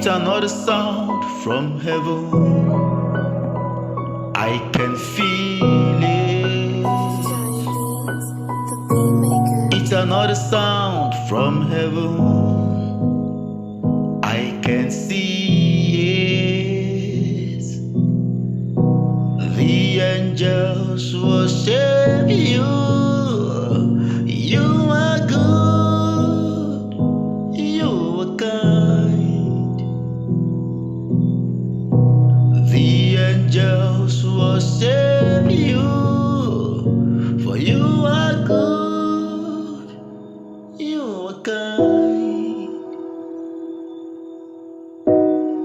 It's another sound from heaven. I can feel it. It's another sound from heaven. I can see it. The angels worship you. You are good. You are kind. The angels worship you.